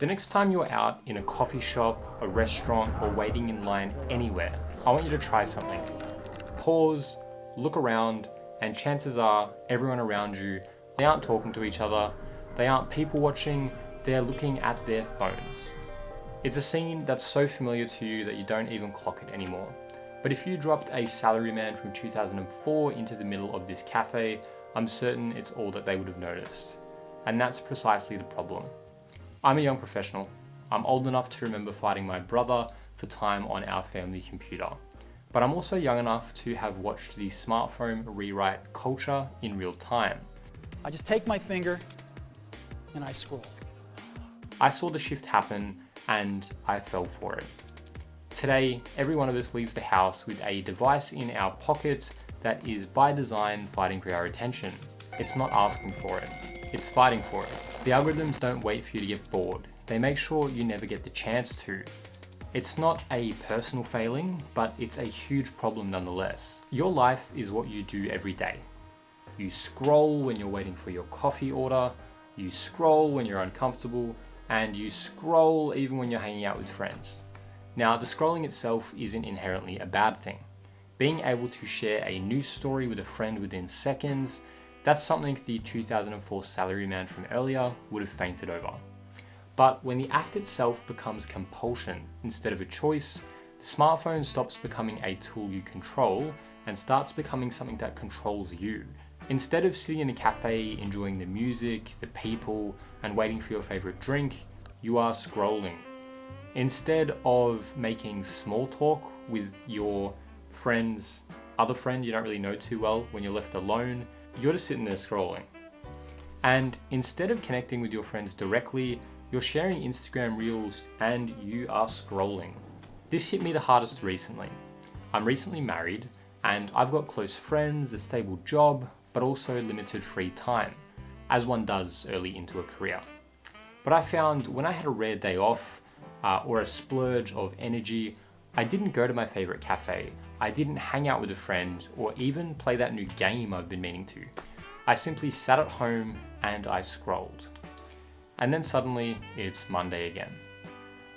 The next time you're out in a coffee shop, a restaurant, or waiting in line anywhere, I want you to try something. Pause, look around, and chances are everyone around you, they aren't talking to each other, they aren't people watching, they're looking at their phones. It's a scene that's so familiar to you that you don't even clock it anymore. But if you dropped a salaryman from 2004 into the middle of this cafe, I'm certain it's all that they would have noticed. And that's precisely the problem. I'm a young professional. I'm old enough to remember fighting my brother for time on our family computer. But I'm also young enough to have watched the smartphone rewrite culture in real time. I just take my finger and I scroll. I saw the shift happen and I fell for it. Today, every one of us leaves the house with a device in our pockets that is by design fighting for our attention. It's not asking for it, it's fighting for it. The algorithms don't wait for you to get bored. They make sure you never get the chance to. It's not a personal failing, but it's a huge problem nonetheless. Your life is what you do every day. You scroll when you're waiting for your coffee order, you scroll when you're uncomfortable, and you scroll even when you're hanging out with friends. Now, the scrolling itself isn't inherently a bad thing. Being able to share a news story with a friend within seconds, that's something the 2004 salaryman from earlier would have fainted over. But when the act itself becomes compulsion instead of a choice, the smartphone stops becoming a tool you control and starts becoming something that controls you. Instead of sitting in a cafe enjoying the music, the people, and waiting for your favorite drink, you are scrolling. Instead of making small talk with your other friend you don't really know too well when you're left alone, you're just sitting there scrolling. And instead of connecting with your friends directly, you're sharing Instagram reels and you are scrolling. This hit me the hardest recently. I'm recently married and I've got close friends, a stable job, but also limited free time, as one does early into a career. But I found when I had a rare day off or a splurge of energy, I didn't go to my favorite cafe, I didn't hang out with a friend, or even play that new game I've been meaning to. I simply sat at home and I scrolled. And then suddenly, it's Monday again.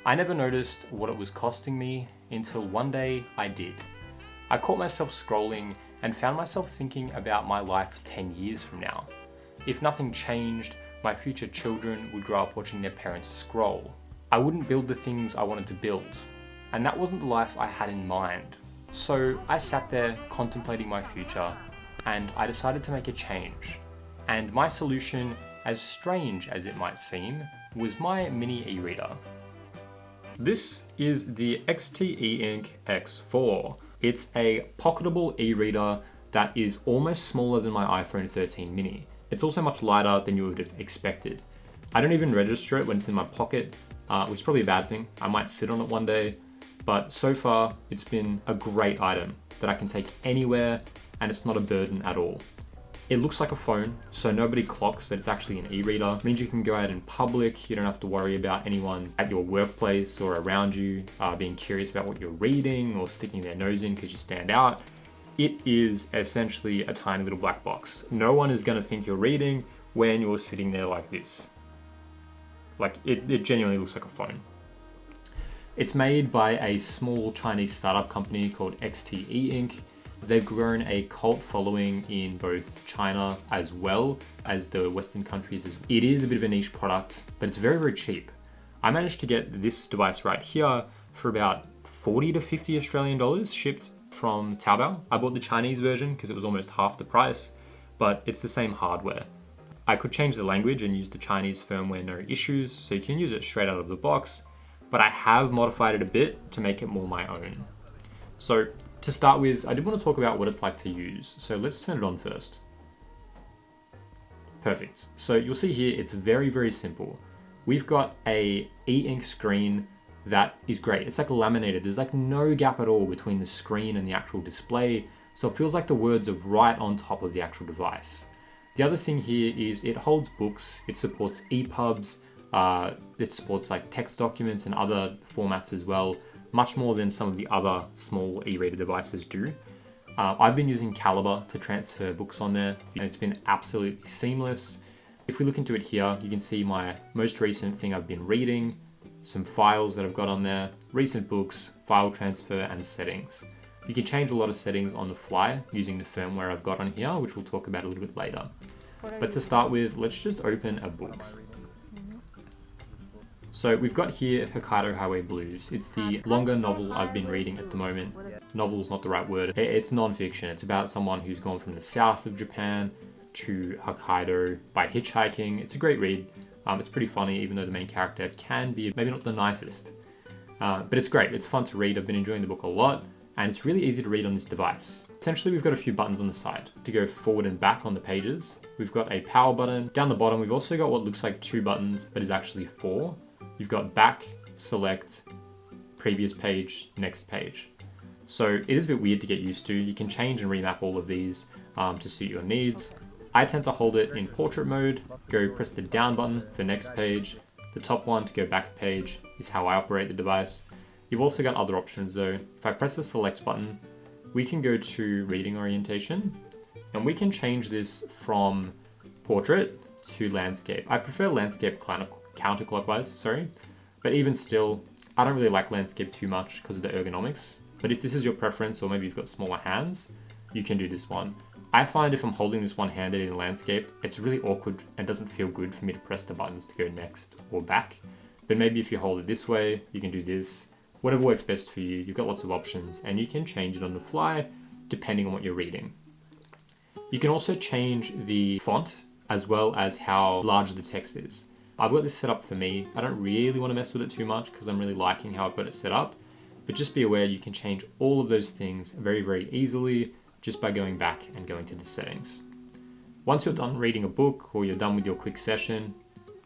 I never noticed what it was costing me until one day I did. I caught myself scrolling and found myself thinking about my life 10 years from now. If nothing changed, my future children would grow up watching their parents scroll. I wouldn't build the things I wanted to build. And that wasn't the life I had in mind. So I sat there contemplating my future and I decided to make a change. And my solution, as strange as it might seem, was my mini e-reader. This is the XTEInk X4. It's a pocketable e-reader that is almost smaller than my iPhone 13 mini. It's also much lighter than you would have expected. I don't even register it when it's in my pocket, which is probably a bad thing. I might sit on it one day. But so far, it's been a great item that I can take anywhere and it's not a burden at all. It looks like a phone, so nobody clocks that it's actually an e-reader. It means you can go out in public, you don't have to worry about anyone at your workplace or around you being curious about what you're reading or sticking their nose in because you stand out. It is essentially a tiny little black box. No one is going to think you're reading when you're sitting there like this. Like, it genuinely looks like a phone. It's made by a small Chinese startup company called XTEInk. They've grown a cult following in both China as well as the Western countries. It is a bit of a niche product, but it's very, very cheap. I managed to get this device right here for about 40 to 50 Australian dollars shipped from Taobao. I bought the Chinese version because it was almost half the price, but it's the same hardware. I could change the language and use the Chinese firmware, no issues, so you can use it straight out of the box. But I have modified it a bit to make it more my own. So to start with, I did want to talk about what it's like to use. So let's turn it on first. Perfect. So you'll see here, it's very, very simple. We've got a e-ink screen that is great. It's like laminated. There's like no gap at all between the screen and the actual display. So it feels like the words are right on top of the actual device. The other thing here is it holds books. It supports EPUBs. It supports like text documents and other formats as well, much more than some of the other small e-reader devices do. I've been using Calibre to transfer books on there, and it's been absolutely seamless. If we look into it here, you can see my most recent thing I've been reading, some files that I've got on there, recent books, file transfer, and settings. You can change a lot of settings on the fly using the firmware I've got on here, which we'll talk about a little bit later. But to start with, let's just open a book. So we've got here Hokkaido Highway Blues. It's the longer novel I've been reading at the moment. Novel's not the right word. It's non-fiction. It's about someone who's gone from the south of Japan to Hokkaido by hitchhiking. It's a great read. It's pretty funny, even though the main character can be maybe not the nicest. But it's great. It's fun to read. I've been enjoying the book a lot, and it's really easy to read on this device. Essentially, we've got a few buttons on the side to go forward and back on the pages. We've got a power button. Down the bottom, we've also got what looks like 2 buttons, but is actually 4. You've got back, select, previous page, next page. So it is a bit weird to get used to. You can change and remap all of these to suit your needs. I tend to hold it in portrait mode, go press the down button for next page. The top one to go back a page is how I operate the device. You've also got other options though. If I press the select button, we can go to reading orientation, and we can change this from portrait to landscape. I prefer landscape counterclockwise, but even still, I don't really like landscape too much because of the ergonomics. But if this is your preference, or maybe you've got smaller hands, you can do this one. I find if I'm holding this one-handed in landscape, it's really awkward and doesn't feel good for me to press the buttons to go next or back. But maybe if you hold it this way, you can do this. Whatever works best for you, you've got lots of options, and you can change it on the fly depending on what you're reading. You can also change the font as well as how large the text is. I've got this set up for me. I don't really want to mess with it too much because I'm really liking how I've got it set up. But just be aware you can change all of those things very, very easily just by going back and going to the settings. Once you're done reading a book or you're done with your quick session,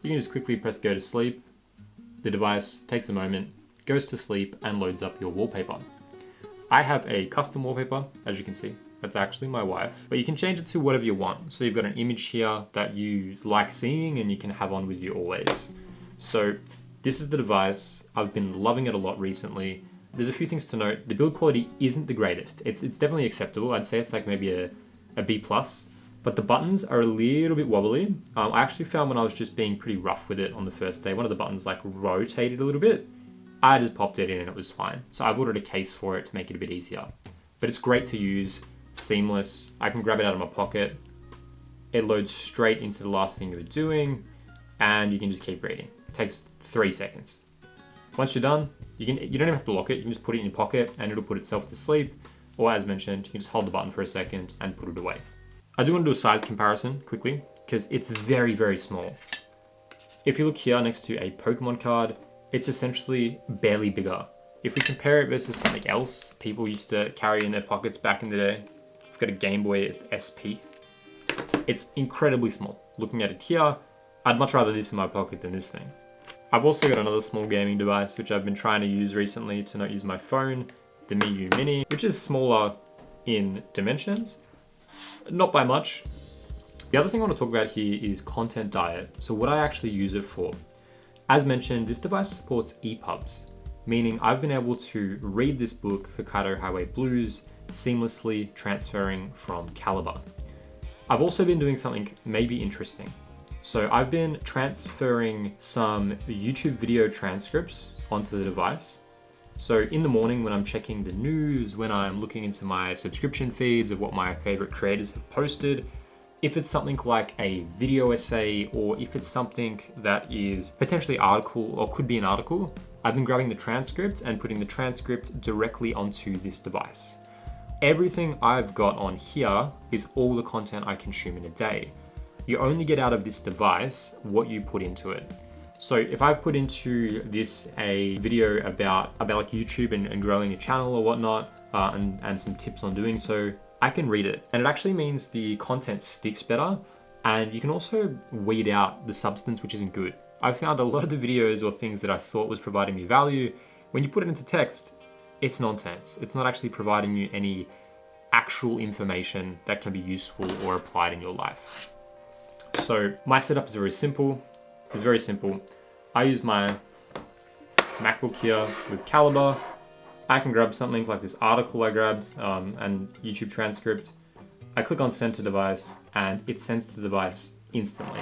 you can just quickly press go to sleep. The device takes a moment, goes to sleep, and loads up your wallpaper. I have a custom wallpaper, as you can see. That's actually my wife, but you can change it to whatever you want. So you've got an image here that you like seeing and you can have on with you always. So this is the device. I've been loving it a lot recently. There's a few things to note. The build quality isn't the greatest. It's definitely acceptable. I'd say it's like maybe a B+, but the buttons are a little bit wobbly. I actually found when I was just being pretty rough with it on the first day, one of the buttons like rotated a little bit. I just popped it in and it was fine. So I've ordered a case for it to make it a bit easier. But it's great to use, seamless. I can grab it out of my pocket. It loads straight into the last thing you're doing, and you can just keep reading. It takes 3 seconds. Once you're done, you don't even have to lock it. You can just put it in your pocket and it'll put itself to sleep. Or as mentioned, you can just hold the button for a second and put it away. I do want to do a size comparison quickly because it's very, very small. If you look here next to a Pokemon card, it's essentially barely bigger. If we compare it versus something else people used to carry in their pockets back in the day, we've got a Game Boy SP. It's incredibly small. Looking at it here, I'd much rather this in my pocket than this thing. I've also got another small gaming device which I've been trying to use recently to not use my phone, the Miu Mini, which is smaller in dimensions, not by much. The other thing I want to talk about here is content diet, so what I actually use it for. As mentioned, this device supports EPUBs, meaning I've been able to read this book, Hokkaido Highway Blues, seamlessly transferring from Calibre. I've also been doing something maybe interesting. So I've been transferring some YouTube video transcripts onto the device. So in the morning when I'm checking the news, when I'm looking into my subscription feeds of what my favorite creators have posted, if it's something like a video essay or if it's something that is potentially article or could be an article, I've been grabbing the transcript and putting the transcript directly onto this device. Everything I've got on here is all the content I consume in a day. You only get out of this device what you put into it. So if I've put into this a video about like YouTube and growing a channel or whatnot, and some tips on doing so, I can read it. And it actually means the content sticks better, and you can also weed out the substance which isn't good. I found a lot of the videos or things that I thought was providing me value, when you put it into text, it's nonsense. It's not actually providing you any actual information that can be useful or applied in your life. So my setup is very simple. It's very simple. I use my MacBook here with Calibre. I can grab something like this article I grabbed and YouTube transcript. I click on send to device and it sends to the device instantly.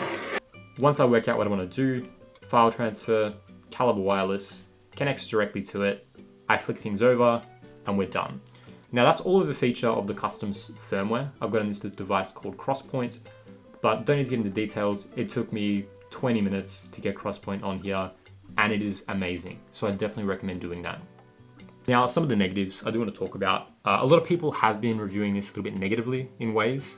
Once I work out what I want to do, file transfer, Calibre wireless, connects directly to it, I flick things over, and we're done. Now that's all of the feature of the custom firmware I've got on this device called Crosspoint, but don't need to get into details. It took me 20 minutes to get Crosspoint on here, and it is amazing. So I definitely recommend doing that. Now, some of the negatives I do want to talk about. A lot of people have been reviewing this a little bit negatively in ways.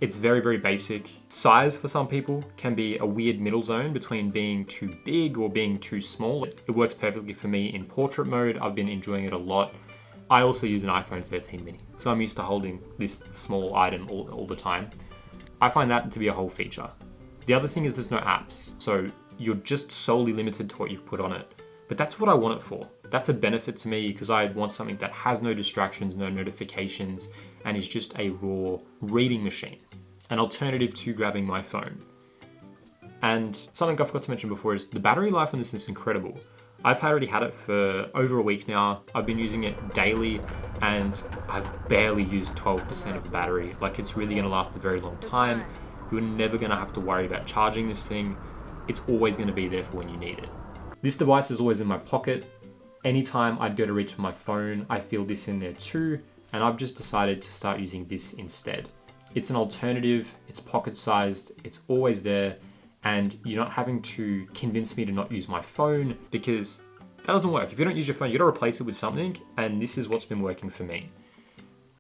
It's very, very basic. Size for some people can be a weird middle zone between being too big or being too small. It works perfectly for me in portrait mode. I've been enjoying it a lot. I also use an iPhone 13 mini, so I'm used to holding this small item all the time. I find that to be a whole feature. The other thing is there's no apps, so you're just solely limited to what you've put on it. But that's what I want it for. That's a benefit to me because I want something that has no distractions, no notifications, and is just a raw reading machine, an alternative to grabbing my phone. And something I forgot to mention before is the battery life on this is incredible. I've already had it for over a week now. I've been using it daily and I've barely used 12% of the battery. Like, it's really gonna last a very long time. You're never gonna have to worry about charging this thing. It's always gonna be there for when you need it. This device is always in my pocket. Anytime I'd go to reach for my phone, I feel this in there too, and I've just decided to start using this instead. It's an alternative, it's pocket-sized, it's always there, and you're not having to convince me to not use my phone because that doesn't work. If you don't use your phone, you gotta replace it with something, and this is what's been working for me.